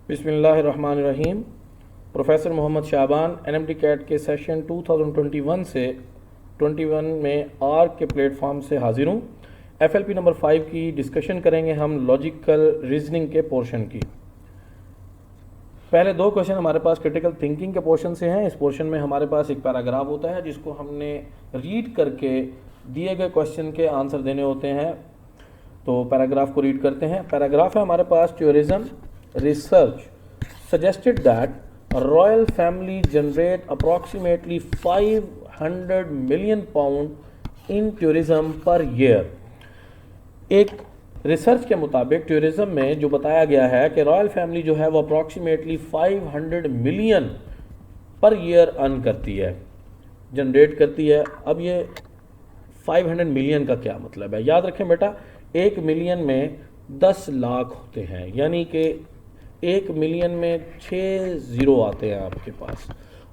बिस्मिल्लाहिर्रहमानिर्रहीम। प्रोफेसर मोहम्मद शाबान NMD cat के session 2021 से 21 में आर के प्लेटफॉर्म से हाजिर हूँ। एफएलपी नंबर 5 की डिस्कशन करेंगे हम लॉजिकल रीजनिंग के पोर्शन की। पहले दो क्वेश्चन हमारे पास क्रिटिकल थिंकिंग के पोर्शन से हैं। इस पोर्शन में हमारे पास एक पैराग्राफ होता है जिसको हमने रीड करके दिए गए क्वेश्चन के आंसर देने होते हैं। तो पैराग्राफ को रीड करते हैं। पैराग्राफ है हमारे पास, tourism research suggested that a royal family generate approximately 500 million pound in tourism per year। एक रिसर्च के मुताबिक टूरिज्म में जो बताया गया है कि रॉयल फैमिली जो है वो approximately 500 million per year earn करती है, जनरेट करती है। अब ये 500 मिलियन का क्या मतलब है? याद रखें बेटा, 1 मिलियन में 10 लाख होते हैं, यानी कि 1 मिलियन में 6 ज़ीरो आते हैं आपके पास,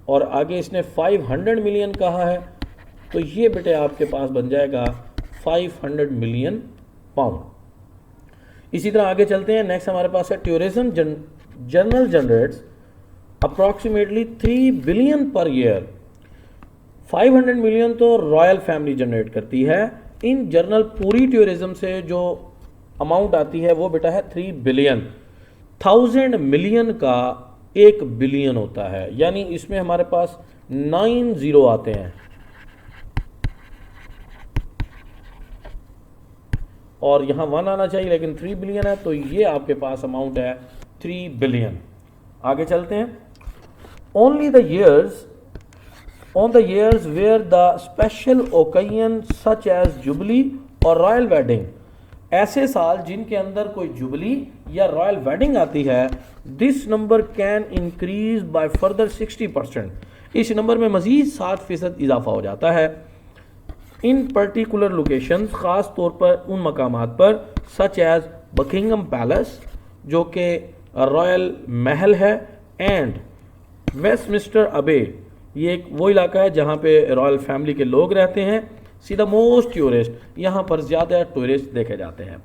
और आगे इसने 500 मिलियन कहा है, तो ये बेटे आपके पास बन जाएगा 500 मिलियन पाउंड। इसी तरह आगे चलते हैं। नेक्स्ट हमारे पास है tourism general generates approximately 3 billion per year. 500 million तो रॉयल फैमिली जनरेट करती है। इन जनरल पूरी टूरिज्म से जो अमाउंट आती है वो बेटा है 3 बिलियन। 1000 मिलियन का 1 बिलियन होता है, यानी इसमें हमारे पास 9 ज़ीरो आते हैं, और यहां 1 आना चाहिए लेकिन 3 बिलियन है, तो ये आपके पास अमाउंट है 3 बिलियन। आगे चलते हैं। Only the years on the years where the special occasion such as jubilee और रॉयल वेडिंग, ऐसे साल जिनके अंदर कोई जुबली या रॉयल वेडिंग आती है, this number can increase by further 60%। इस नंबर में मजीद 60% इजाफा हो जाता है। इन पर्टिकुलर लोकेशंस, ख़ास तौर पर उन मकामात पर, सच एज बकिंगम पैलेस जो कि रॉयल महल है, एंड वेस्टमिंस्टर अबे, ये एक वो इलाका है जहाँ पे रॉयल फैमिली के लोग रहते हैं। सी द मोस्ट टूरिस्ट, यहाँ पर ज़्यादा टूरिस्ट देखे जाते हैं।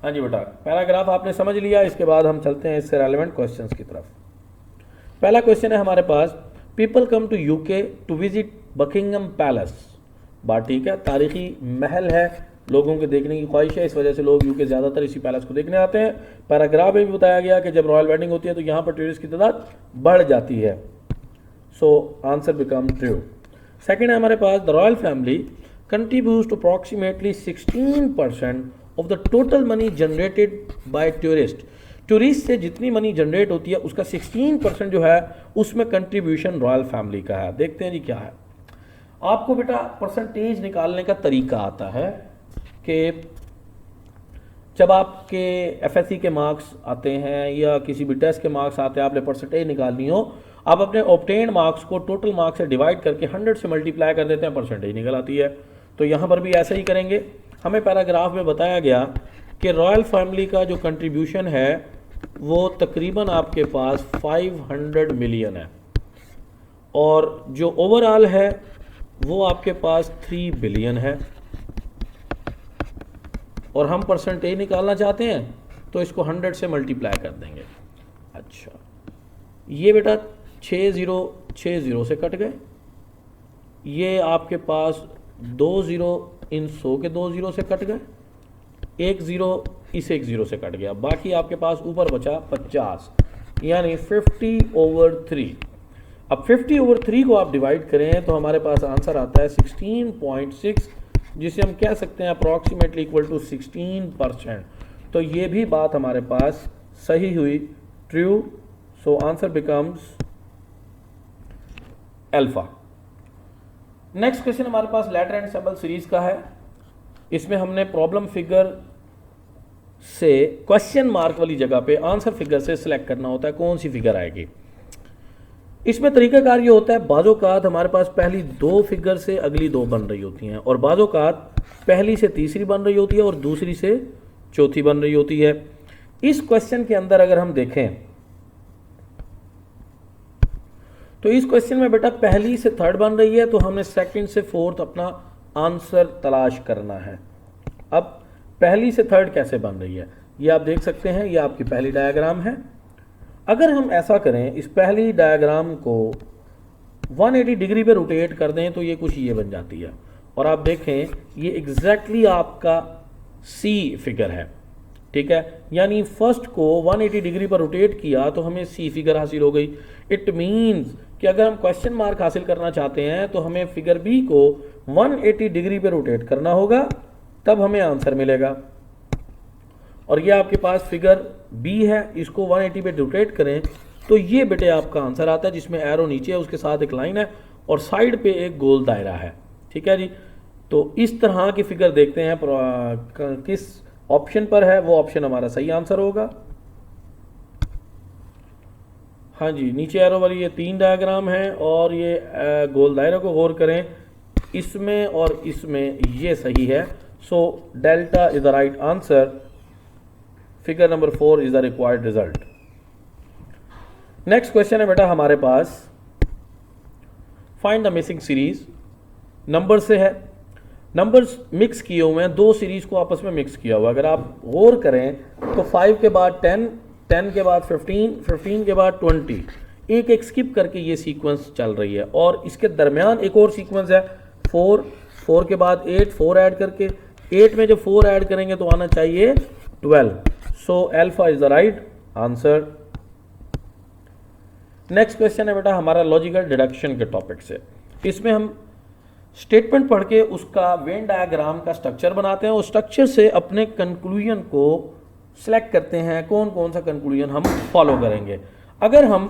हाँ जी बेटा, पैराग्राफ आपने समझ लिया। इसके बाद हम चलते हैं इससे रेलेवेंट क्वेश्चंस की तरफ। पहला क्वेश्चन है हमारे पास, people come to UK to visit Buckingham Palace. बात ठीक है, तारीखी महल है, लोगों के देखने की ख्वाहिश है, इस वजह से लोग यूके ज़्यादातर इसी पैलेस को देखने आते हैं। पैराग्राफ में भी बताया गया कि जब रॉयल वेडिंग होती है तो यहाँ पर टूरिस्ट की तादाद बढ़ जाती है। So answer become true. Second है हमारे पास, the royal family contributes to approximately 16% of the total money generated by tourist. Tourist से जितनी मनी जनरेट होती है उसका 16% जो है उसमें कंट्रीब्यूशन रॉयल फैमिली का है। देखते हैं जी क्या है। आपको बेटा परसेंटेज निकालने का तरीका आता है कि जब आपके एफएससी के मार्क्स आते हैं या किसी भी टेस्ट के मार्क्स आते हैं, आपने परसेंटेज निकालनी हो, आप अपने ऑब्टेन्ड मार्क्स को टोटल मार्क्स से डिवाइड करके 100 से मल्टीप्लाई कर देते हैं, परसेंटेज निकल आती है। तो यहाँ पर भी ऐसा ही करेंगे। हमें पैराग्राफ में बताया गया कि रॉयल फैमिली का जो कंट्रीब्यूशन है वो तकरीबन आपके पास 500 मिलियन है, और जो ओवरऑल है वो आपके पास 3 बिलियन है, और हम परसेंटेज निकालना चाहते हैं तो इसको 100 से मल्टीप्लाई कर देंगे। अच्छा, ये बेटा 6 ज़ीरो से कट गए, ये आपके पास 2 ज़ीरो इन 100 के 2 ज़ीरो से कट गए, 1 ज़ीरो इस 1 ज़ीरो से कट गया, बाकी आपके पास ऊपर बचा 50, यानी 50/3। अब 50/3 को आप डिवाइड करें तो हमारे पास आंसर आता है 16.6, जिसे हम कह सकते हैं अप्रॉक्सीमेटली इक्वल टू 16%। तो ये भी बात हमारे पास सही हुई, ट्रू। सो answer becomes alpha. Next question हमारे पास लेटर एंड सिंबल सीरीज का है। इसमें हमने प्रॉब्लम फिगर से क्वेश्चन मार्क वाली जगह पे आंसर फिगर से सिलेक्ट करना होता है कौन सी फिगर आएगी। इसमें तरीकाकार ये होता है, बाज़ोकात हमारे पास पहली 2 फिगर से अगली 2 बन रही होती हैं, और बाज़ोकात पहली से तीसरी बन रही होती है और दूसरी से चौथी बन रही होती है। इस क्वेश्चन के अंदर अगर हम देखें तो इस क्वेश्चन में बेटा पहली से 3rd बन रही है, तो हमने 2nd से 4th अपना आंसर तलाश करना है। अब पहली से 3rd कैसे बन रही है ये आप देख सकते हैं। ये आपकी पहली डायग्राम है, अगर हम ऐसा करें, इस पहली डायग्राम को 180 डिग्री पे रोटेट कर दें तो ये कुछ ये बन जाती है। और आप देखें ये एग्जैक्टली आपका सी फिगर है, ठीक है। यानी फर्स्ट को 180 डिग्री पर रोटेट किया तो हमें सी फिगर हासिल हो गई। इट मीन्स कि अगर हम क्वेश्चन मार्क हासिल करना चाहते हैं तो हमें फिगर बी को 180 डिग्री पे रोटेट करना होगा, तब हमें आंसर मिलेगा। और ये आपके पास फिगर बी है, इसको 180 पे रोटेट करें तो ये बेटे आपका आंसर आता है, जिसमें एरो नीचे है, उसके साथ एक लाइन है और साइड पे एक गोल दायरा है, ठीक है जी। तो इस तरह की फिगर देखते हैं किस ऑप्शन पर है, वो ऑप्शन हमारा सही आंसर होगा। हाँ जी, नीचे एरो वाली ये 3 डायग्राम है और ये गोल दायरे को गौर करें, इसमें और इसमें ये सही है। So delta is the right answer. Figure number 4 is the required result. Next question है बेटा हमारे पास, find the missing series. Number से है, नंबर्स मिक्स किए हुए हैं, 2 सीरीज को आपस में मिक्स किया हुआ। अगर आप गौर करें तो 5 के बाद 10, 10 के बाद 15, 15 के बाद 20, एक एक स्किप करके ये सीक्वेंस चल रही है। और इसके दरमियान एक और सीक्वेंस है 4, 4 के बाद 8, 4 ऐड करके, 8 में जब 4 ऐड करेंगे तो आना चाहिए 12। So alpha is the right answer. Next question है बेटा हमारा लॉजिकल डिडक्शन के टॉपिक से। इसमें हम स्टेटमेंट पढ़ के उसका वेन डायग्राम का स्ट्रक्चर बनाते हैं और स्ट्रक्चर से अपने कंक्लूजन को सिलेक्ट करते हैं, कौन कौन सा कंक्लूजन हम फॉलो करेंगे। अगर हम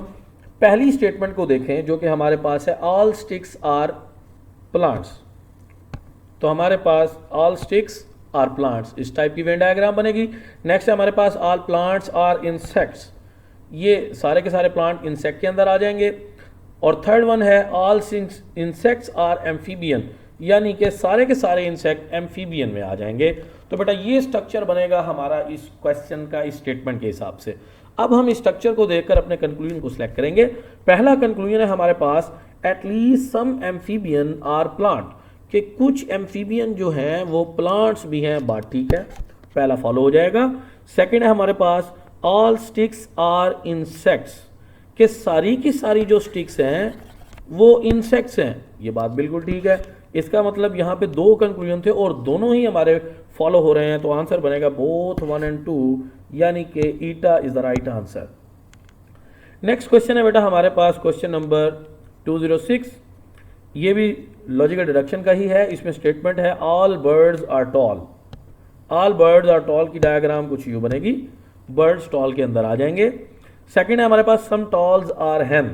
पहली स्टेटमेंट को देखें जो कि हमारे पास है, ऑल स्टिक्स आर प्लांट्स, तो हमारे पास ऑल स्टिक्स आर प्लांट्स, इस टाइप की वेन डायग्राम बनेगी। नेक्स्ट है हमारे पास ऑल प्लांट्स आर इंसेक्ट्स, ये सारे के सारे प्लांट इंसेक्ट के अंदर आ जाएंगे। और थर्ड वन है ऑल इंसेक्ट्स आर एम्फीबियन, यानी कि सारे के सारे इंसेक्ट एम्फीबियन में आ जाएंगे। तो बेटा ये स्ट्रक्चर बनेगा हमारा इस क्वेश्चन का, इस स्टेटमेंट के हिसाब से। अब हम इस स्ट्रक्चर को देखकर अपने कंक्लूजन को सिलेक्ट करेंगे। पहला कंक्लूजन है हमारे पास, at least some amphibian are plant, कि कुछ एम्फीबियन जो हैं वो प्लांट्स भी हैं, बात ठीक है, पहला फॉलो हो जाएगा। सेकेंड है हमारे पास, ऑल स्टिक्स आर इंसेक्ट्स, कि सारी की सारी जो स्टिक्स हैं वो इंसेक्ट्स हैं, ये बात बिल्कुल ठीक है। इसका मतलब यहाँ पे 2 कंक्लूजन थे और दोनों ही हमारे फॉलो हो रहे हैं, तो आंसर बनेगा बोथ 1 and 2, यानी कि eta is the right answer. Next question है बेटा हमारे पास क्वेश्चन नंबर 206, ये भी लॉजिकल डिडक्शन का ही है। इसमें स्टेटमेंट है all birds are tall, all birds are tall की डायग्राम कुछ यूँ बनेगी, बर्ड्स टॉल के अंदर आ जाएंगे। सेकेंड है हमारे पास सम टॉल्स आर हैन,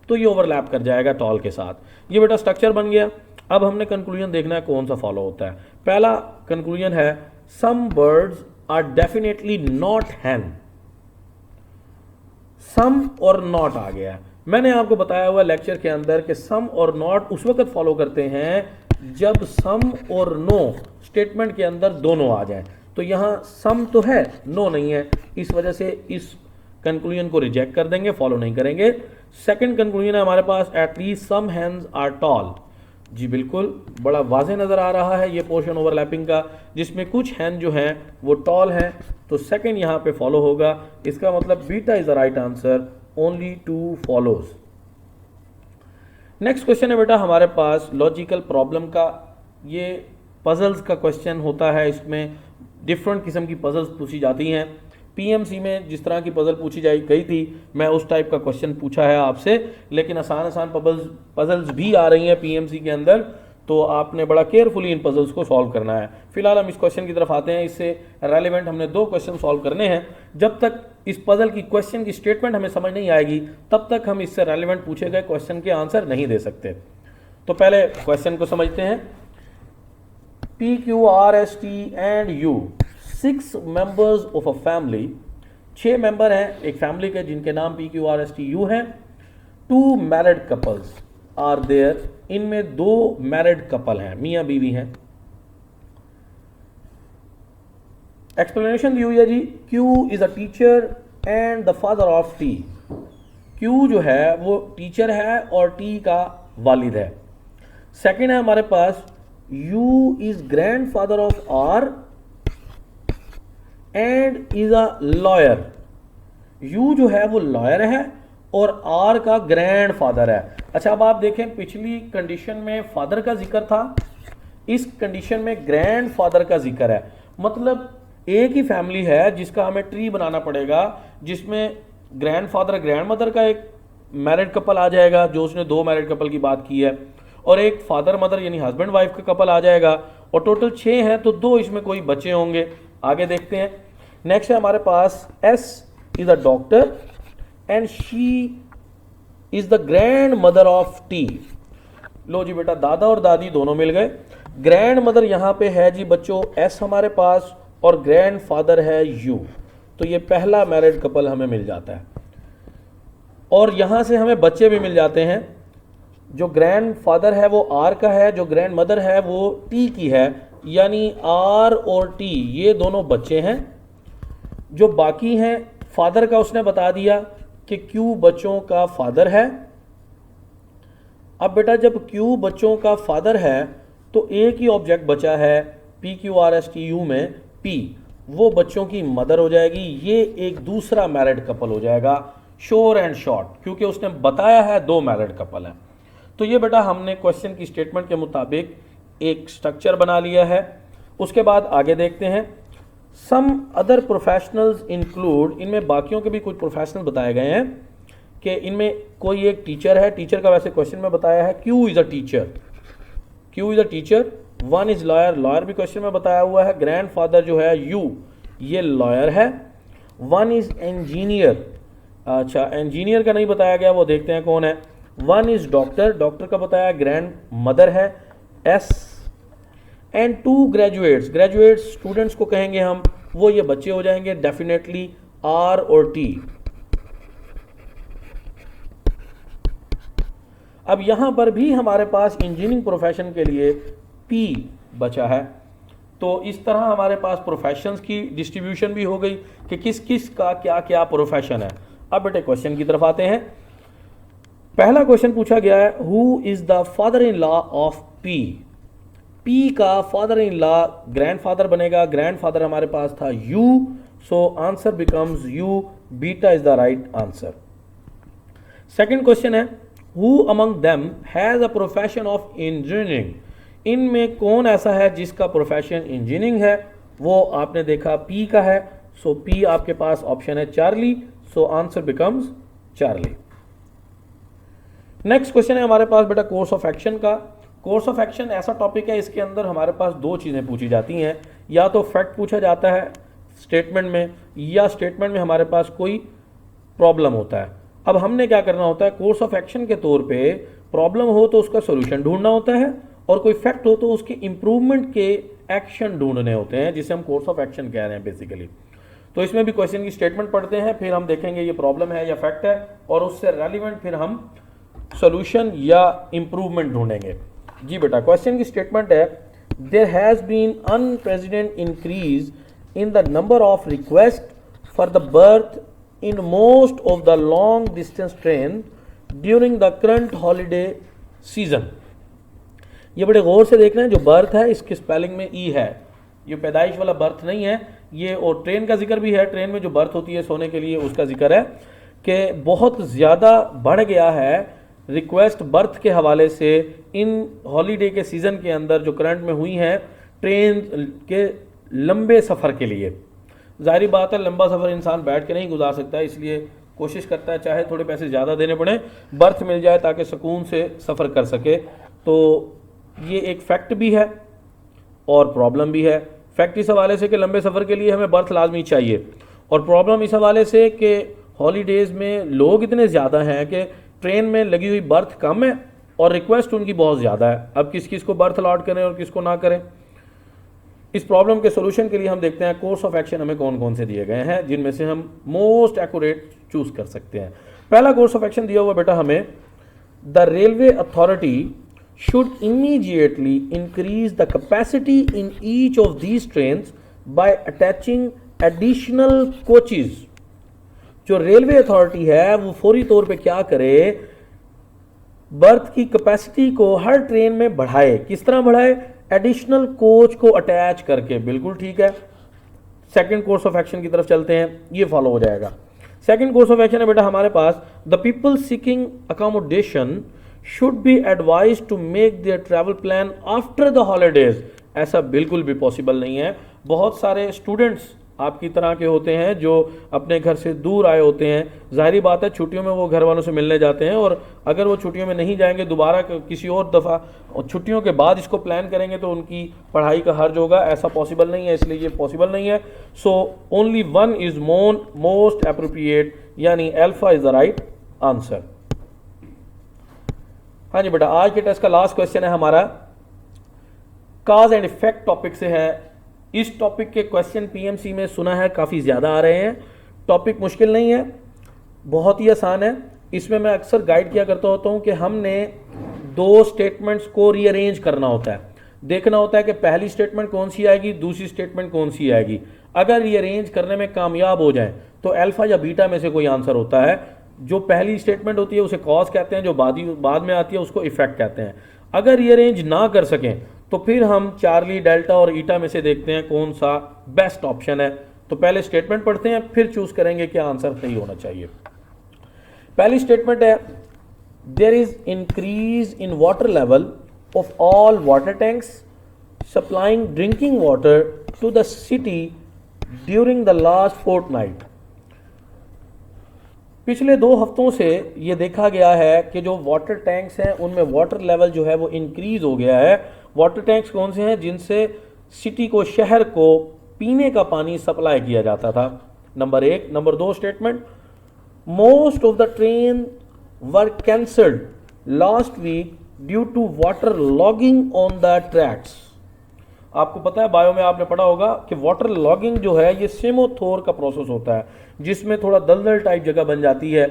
तो ये ओवरलैप कर जाएगा टॉल के साथ। ये बेटा स्ट्रक्चर बन गया। अब हमने कंक्लूजन देखना है कौन सा फॉलो होता है। पहला कंक्लूजन है some birds are definitely not hen, some और नॉट आ गया। मैंने आपको बताया हुआ लेक्चर के अंदर कि सम और नॉट उस वक्त फॉलो करते हैं जब सम और नो स्टेटमेंट के अंदर दोनों आ जाए। तो यहाँ सम तो है, नो नहीं है, इस वजह से इस कंक्लूजन को रिजेक्ट कर देंगे, फॉलो नहीं करेंगे। सेकंड कंक्लूजन है हमारे पास, at least some hens are tall, जी बिल्कुल बड़ा वाज़ेह नज़र आ रहा है ये पोर्शन ओवरलैपिंग का, जिसमें कुछ हैंड जो हैं वो टॉल हैं, तो सेकंड यहाँ पे फॉलो होगा। इसका मतलब beta is the right answer, only 2 follows. Next question है बेटा हमारे पास लॉजिकल प्रॉब्लम का, ये पजल्स का क्वेश्चन होता है। इसमें डिफरेंट किस्म की पजल्स पूछी जाती हैं। पीएमसी में जिस तरह की पजल पूछी गई थी, मैं उस टाइप का क्वेश्चन पूछा है आपसे, लेकिन आसान आसान पजल्स भी आ रही हैं पीएमसी के अंदर, तो आपने बड़ा केयरफुली इन पजल्स को सॉल्व करना है। फिलहाल हम इस क्वेश्चन की तरफ आते हैं। इससे रेलिवेंट हमने 2 क्वेश्चन सॉल्व करने हैं। जब तक इस पजल की क्वेश्चन की स्टेटमेंट हमें समझ नहीं आएगी, तब तक हम इससे रेलिवेंट पूछे गए क्वेश्चन के आंसर नहीं दे सकते। तो पहले क्वेश्चन को समझते हैं। PQRST and U, 6 members of a family, 6 member हैं एक फैमिली के जिनके नाम PQRSTU हैं। 2 मैरिड कपल्स आर देयर, इनमें 2 मैरिड कपल हैं, मियाँ बीवी हैं। एक्सप्लेनेशन दी हुई है जी, Q is a teacher and the father of T। Q जो है वो टीचर है और T का वालिद है। सेकेंड है हमारे पास, U is grandfather of R and is a lawyer। You जो है वो लॉयर है और आर का ग्रैंड फादर है। अच्छा, अब आप देखें पिछली कंडीशन में फादर का जिक्र था, इस कंडीशन में ग्रैंड फादर का जिक्र है। मतलब एक ही फैमिली है जिसका हमें ट्री बनाना पड़ेगा, जिसमें ग्रैंड फादर ग्रैंड मदर का एक मैरिड कपल आ जाएगा, जो उसने 2 मैरिड कपल की बात की है, और एक फादर मदर यानी हस्बैंड वाइफ का कपल आ जाएगा, और टोटल 6 हैं, तो 2 इसमें कोई बच्चे होंगे। आगे देखते हैं। नेक्स्ट है हमारे पास S is a doctor and she is the grandmother of T. लो जी बेटा, दादा और दादी दोनों मिल गए। ग्रैंड मदर यहां पे है जी बच्चों एस हमारे पास, और ग्रैंड फादर है यू, तो ये पहला मैरिड कपल हमें मिल जाता है। और यहां से हमें बच्चे भी मिल जाते हैं। जो ग्रैंड फादर है वो आर का है, जो ग्रैंड मदर है वो टी की है, यानी आर और टी ये दोनों बच्चे हैं। जो बाकी हैं, फादर का उसने बता दिया कि क्यू बच्चों का फादर है। अब बेटा जब क्यू बच्चों का फादर है तो एक ही ऑब्जेक्ट बचा है P Q R S T U में, पी, वो बच्चों की मदर हो जाएगी। ये एक दूसरा मैरिड कपल हो जाएगा, श्योर एंड शॉर्ट, क्योंकि उसने बताया है 2 मैरिड कपल हैं। तो ये बेटा हमने क्वेश्चन की स्टेटमेंट के मुताबिक एक स्ट्रक्चर बना लिया है। उसके बाद आगे देखते हैं। सम अदर प्रोफेशनल्स इंक्लूड, इनमें बाकियों के भी कुछ प्रोफेशनल बताए गए हैं कि इनमें कोई एक टीचर है, टीचर का वैसे क्वेश्चन में बताया है Q is a teacher, Q is a teacher. 1 is lawyer, lawyer भी क्वेश्चन में बताया हुआ है। ग्रैंड फादर जो है यू, ये लॉयर है। 1 इज इंजीनियर, अच्छा इंजीनियर का नहीं बताया गया, वो देखते हैं कौन है। 1 इज डॉक्टर, डॉक्टर का बताया, ग्रैंड मदर है S. And 2 graduates, graduates students को कहेंगे हम, वो ये बच्चे हो जाएंगे डेफिनेटली आर और टी। अब यहां पर भी हमारे पास इंजीनियरिंग प्रोफेशन के लिए पी बचा है। तो इस तरह हमारे पास प्रोफेशंस की डिस्ट्रीब्यूशन भी हो गई कि किस किस का क्या क्या प्रोफेशन है। अब बेटे क्वेश्चन की तरफ आते हैं। पहला क्वेश्चन पूछा गया है, who is the father in law of P. P का फादर इन लॉ ग्रैंडफादर बनेगा, ग्रैंडफादर हमारे पास था U, so answer becomes U, beta is the right answer. Second question है, who among them has a profession of engineering. इनमें कौन ऐसा है जिसका प्रोफेशन इंजीनियरिंग है। वो आपने देखा पी का है, सो पी आपके पास ऑप्शन है चार्ली, सो answer becomes Charlie. Next question है हमारे पास बेटा कोर्स ऑफ एक्शन का। कोर्स ऑफ एक्शन ऐसा टॉपिक है, इसके अंदर हमारे पास 2 चीज़ें पूछी जाती हैं, या तो फैक्ट पूछा जाता है स्टेटमेंट में, या स्टेटमेंट में हमारे पास कोई प्रॉब्लम होता है। अब हमने क्या करना होता है, कोर्स ऑफ एक्शन के तौर पे प्रॉब्लम हो तो उसका सोल्यूशन ढूंढना होता है, और कोई फैक्ट हो तो उसके इंप्रूवमेंट के एक्शन ढूंढने होते हैं, जिसे हम कोर्स ऑफ एक्शन कह रहे हैं बेसिकली। तो इसमें भी क्वेश्चन की स्टेटमेंट पढ़ते हैं, फिर हम देखेंगे ये प्रॉब्लम है या फैक्ट है, और उससे रेलिवेंट फिर हम सोल्यूशन या इंप्रूवमेंट ढूंढेंगे। जी बेटा, क्वेश्चन की स्टेटमेंट है, there has been unprecedented increase in the number of request for the birth in most of the long distance train during the current holiday season। ये बड़े गौर से देखना है, जो बर्थ है इसकी स्पेलिंग में ई है, ये पैदाइश वाला बर्थ नहीं है ये। और ट्रेन का जिक्र भी है, ट्रेन में जो बर्थ होती है सोने के लिए उसका जिक्र है कि बहुत ज़्यादा बढ़ गया है रिक्वेस्ट बर्थ के हवाले से इन हॉलीडे के सीज़न के अंदर जो करंट में हुई हैं ट्रेन के लंबे सफ़र के लिए। जाहिर बात है लंबा सफ़र इंसान बैठ के नहीं गुजार सकता है, इसलिए कोशिश करता है चाहे थोड़े पैसे ज़्यादा देने पड़े बर्थ मिल जाए ताकि सुकून से सफ़र कर सके। तो ये एक फैक्ट भी है और प्रॉब्लम भी है। फैक्ट इस हवाले से कि लंबे सफ़र के लिए हमें बर्थ लाजमी चाहिए, और प्रॉब्लम इस हवाले से कि हॉलीडेज़ में लोग इतने ज़्यादा हैं कि ट्रेन में लगी हुई बर्थ कम है और रिक्वेस्ट उनकी बहुत ज़्यादा है। अब किस किस को बर्थ अलॉट करें और किसको ना करें। इस प्रॉब्लम के सोल्यूशन के लिए हम देखते हैं कोर्स ऑफ एक्शन हमें कौन कौन से दिए गए हैं, जिनमें से हम मोस्ट एक्यूरेट चूज कर सकते हैं। पहला कोर्स ऑफ एक्शन दिया हुआ बेटा हमें, the railway authority should immediately increase the capacity in each of these trains bye attaching additional coaches. जो रेलवे अथॉरिटी है वो फौरी तौर पे क्या करे, बर्थ की कैपेसिटी को हर ट्रेन में बढ़ाए। किस तरह बढ़ाए, एडिशनल कोच को अटैच करके। बिल्कुल ठीक है, सेकंड कोर्स ऑफ एक्शन की तरफ चलते हैं, ये फॉलो हो जाएगा। सेकंड कोर्स ऑफ एक्शन है बेटा हमारे पास, the people seeking accommodation should be advise to make their travel plan after the holidays. ऐसा बिल्कुल भी पॉसिबल नहीं है। बहुत सारे स्टूडेंट्स आपकी तरह के होते हैं जो अपने घर से दूर आए होते हैं, जाहिर बात है छुट्टियों में वो घर वालों से मिलने जाते हैं, और अगर वो छुट्टियों में नहीं जाएंगे दोबारा किसी और दफ़ा और छुट्टियों के बाद इसको प्लान करेंगे तो उनकी पढ़ाई का हर्ज होगा। ऐसा पॉसिबल नहीं है, इसलिए ये पॉसिबल नहीं है। So only one is most appropriate, यानी alpha is the right answer. हाँ जी बेटा, आज के टेस्ट का लास्ट क्वेश्चन है हमारा, काज एंड इफेक्ट टॉपिक से है। इस टॉपिक के क्वेश्चन पीएमसी में सुना है काफ़ी ज़्यादा आ रहे हैं। टॉपिक मुश्किल नहीं है, बहुत ही आसान है। इसमें मैं अक्सर गाइड किया करता होता हूँ कि हमने दो स्टेटमेंट्स को रीअरेंज करना होता है, देखना होता है कि पहली स्टेटमेंट कौन सी आएगी, दूसरी स्टेटमेंट कौन सी आएगी। अगर रीअरेंज करने में कामयाब हो जाए तो अल्फा या बीटा में से कोई आंसर होता है। जो पहली स्टेटमेंट होती है उसे कॉज कहते हैं, जो बाद में आती है उसको इफेक्ट कहते हैं। अगर रीअरेंज ना कर सकें तो फिर हम चार्ली, डेल्टा और ईटा में से देखते हैं कौन सा बेस्ट ऑप्शन है। तो पहले स्टेटमेंट पढ़ते हैं, फिर चूज करेंगे क्या आंसर सही होना चाहिए। पहली स्टेटमेंट है, there is increase in water level of all water tanks supplying drinking water to the city during the last fortnight. पिछले 2 हफ्तों से ये देखा गया है कि जो वाटर टैंक्स हैं उनमें वाटर लेवल जो है वो इंक्रीज हो गया है। वाटर टैंक्स कौन से हैं? जिनसे सिटी को, शहर को पीने का पानी सप्लाई किया जाता था। Number 1। Number 2 statement, most of the train were cancelled last week due to water logging on the tracks. आपको पता है, बायो में आपने पढ़ा होगा कि वाटर लॉगिंग जो है ये सेमोथोर का प्रोसेस होता है, जिसमें थोड़ा दलदल टाइप जगह बन जाती है।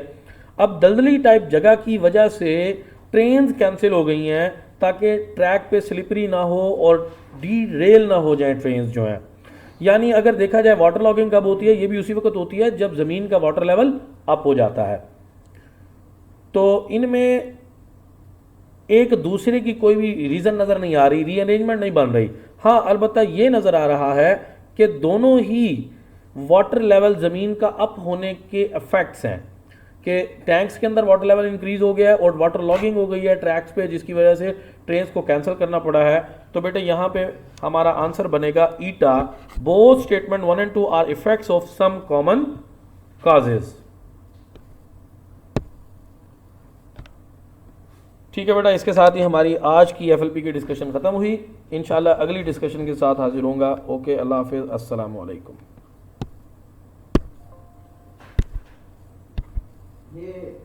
अब दलदली टाइप जगह की वजह से ट्रेन कैंसिल हो गई हैं ताकि ट्रैक पे स्लिपरी ना हो और डी रेल ना हो जाए ट्रेन जो हैं। यानी अगर देखा जाए वाटर लॉगिंग कब होती है, ये भी उसी वक्त होती है जब ज़मीन का वाटर लेवल अप हो जाता है। तो इनमें एक दूसरे की कोई भी रीज़न नज़र नहीं आ रही, रीअरेंजमेंट नहीं बन रही। हाँ, अलबत्ता ये नज़र आ रहा है कि दोनों ही वाटर लेवल ज़मीन का अप होने के इफेक्ट्स हैं कि टैंक्स के अंदर वाटर लेवल इंक्रीज हो गया है और वाटर लॉगिंग हो गई है ट्रैक्स पे, जिसकी वजह से ट्रेन को कैंसिल करना पड़ा है। तो बेटे यहाँ पे हमारा आंसर बनेगा eta. Both statement 1 and 2 are effects of some common causes. ठीक है बेटा, इसके साथ ही हमारी आज की एफएलपी की डिस्कशन खत्म हुई। इंशाल्लाह अगली डिस्कशन के साथ हाजिर होऊंगा। ओके, अल्लाह हाफिज, अस्सलाम वालेकुम। ये